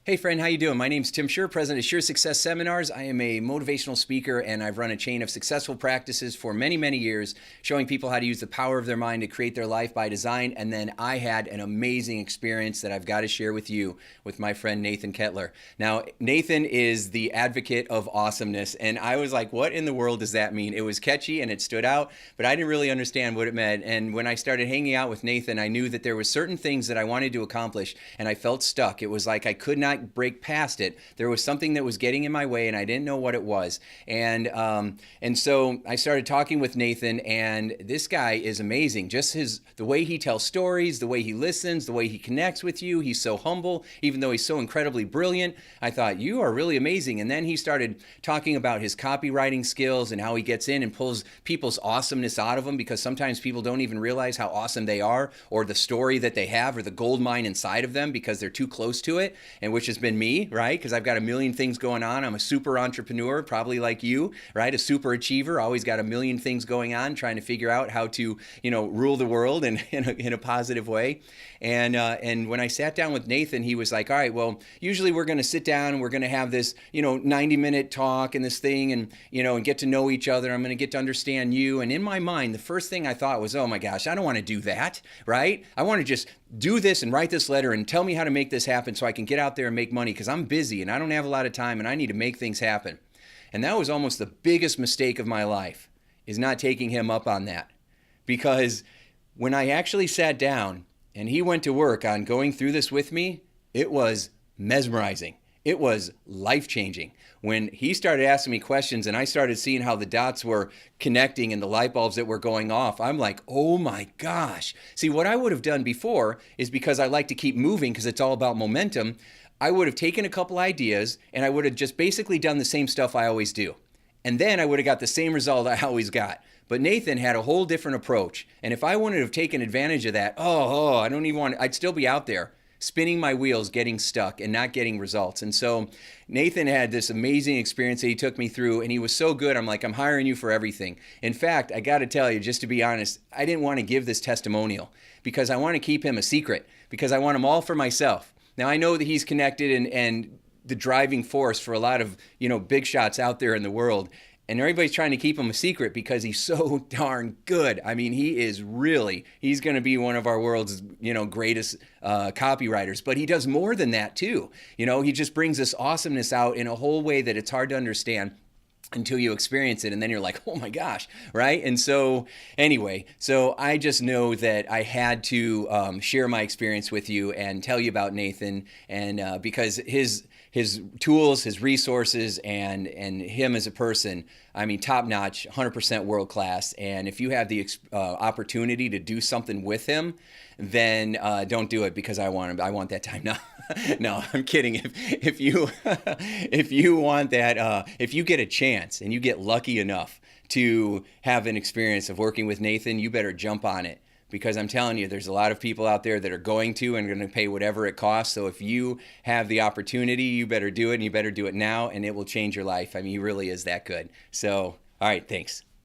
Hey friend, how you doing? My name's Tim Shurr, president of Shurr Success Seminars. I am a motivational speaker and I've run a chain of successful practices for many, many years, showing people how to use the power of their mind to create their life by design. And then I had an amazing experience that I've got to share with you with my friend Nathan Kettler. Now, Nathan is the advocate of awesomeness, and I was like, what in the world does that mean? It was catchy and it stood out, but I didn't really understand what it meant. And when I started hanging out with Nathan, I knew that there were certain things that I wanted to accomplish and I felt stuck. It was like I could not break past it. There was something that was getting in my way and I didn't know what it was. And so I started talking with Nathan, and this guy is amazing. Just the way he tells stories, the way he listens, the way he connects with you. He's so humble, even though he's so incredibly brilliant. I thought, you are really amazing. And then he started talking about his copywriting skills and how he gets in and pulls people's awesomeness out of them, because sometimes people don't even realize how awesome they are, or the story that they have, or the gold mine inside of them, because they're too close to it, and which has been me, right? Because I've got a million things going on. I'm a super entrepreneur, probably like you, right? A super achiever, always got a million things going on, trying to figure out how to, rule the world in a positive way. And when I sat down with Nathan, he was like, all right, well, usually we're going to sit down and we're going to have this, 90-minute talk and this thing, and get to know each other. I'm going to get to understand you. And in my mind, the first thing I thought was, oh my gosh, I don't want to do that, right? I want to just do this and write this letter and tell me how to make this happen so I can get out there and make money, because I'm busy and I don't have a lot of time and I need to make things happen. And that was almost the biggest mistake of my life, is not taking him up on that. Because when I actually sat down and he went to work on going through this with me, it was mesmerizing. It was life-changing. When he started asking me questions and I started seeing how the dots were connecting and the light bulbs that were going off, I'm like, oh my gosh. See, what I would have done before is, because I like to keep moving because it's all about momentum, I would have taken a couple ideas and I would have just basically done the same stuff I always do. And then I would have got the same result I always got. But Nathan had a whole different approach. And if I wouldn't have taken advantage of that, I don't even want, I'd still be out there spinning my wheels, getting stuck and not getting results. And so Nathan had this amazing experience that he took me through, and he was so good. I'm like, I'm hiring you for everything. In fact, I got to tell you, just to be honest, I didn't want to give this testimonial because I want to keep him a secret, because I want him all for myself. Now, I know that he's connected and the driving force for a lot of, big shots out there in the world. And everybody's trying to keep him a secret because he's so darn good. I mean, he's going to be one of our world's, greatest copywriters. But he does more than that too. He just brings this awesomeness out in a whole way that it's hard to understand until you experience it, and then you're like, oh my gosh, right? And so anyway, so I just know that I had to share my experience with you and tell you about Nathan, and because his tools, his resources, and him as a person, I mean, top notch, 100% world class. And if you have the opportunity to do something with him, then don't do it, because I want him. I want that time now. No, I'm kidding. If you if you want that, if you get a chance and you get lucky enough to have an experience of working with Nathan, you better jump on it. Because I'm telling you, there's a lot of people out there that are going to and going to pay whatever it costs. So if you have the opportunity, you better do it, and you better do it now, and it will change your life. I mean, he really is that good. So, all right, thanks.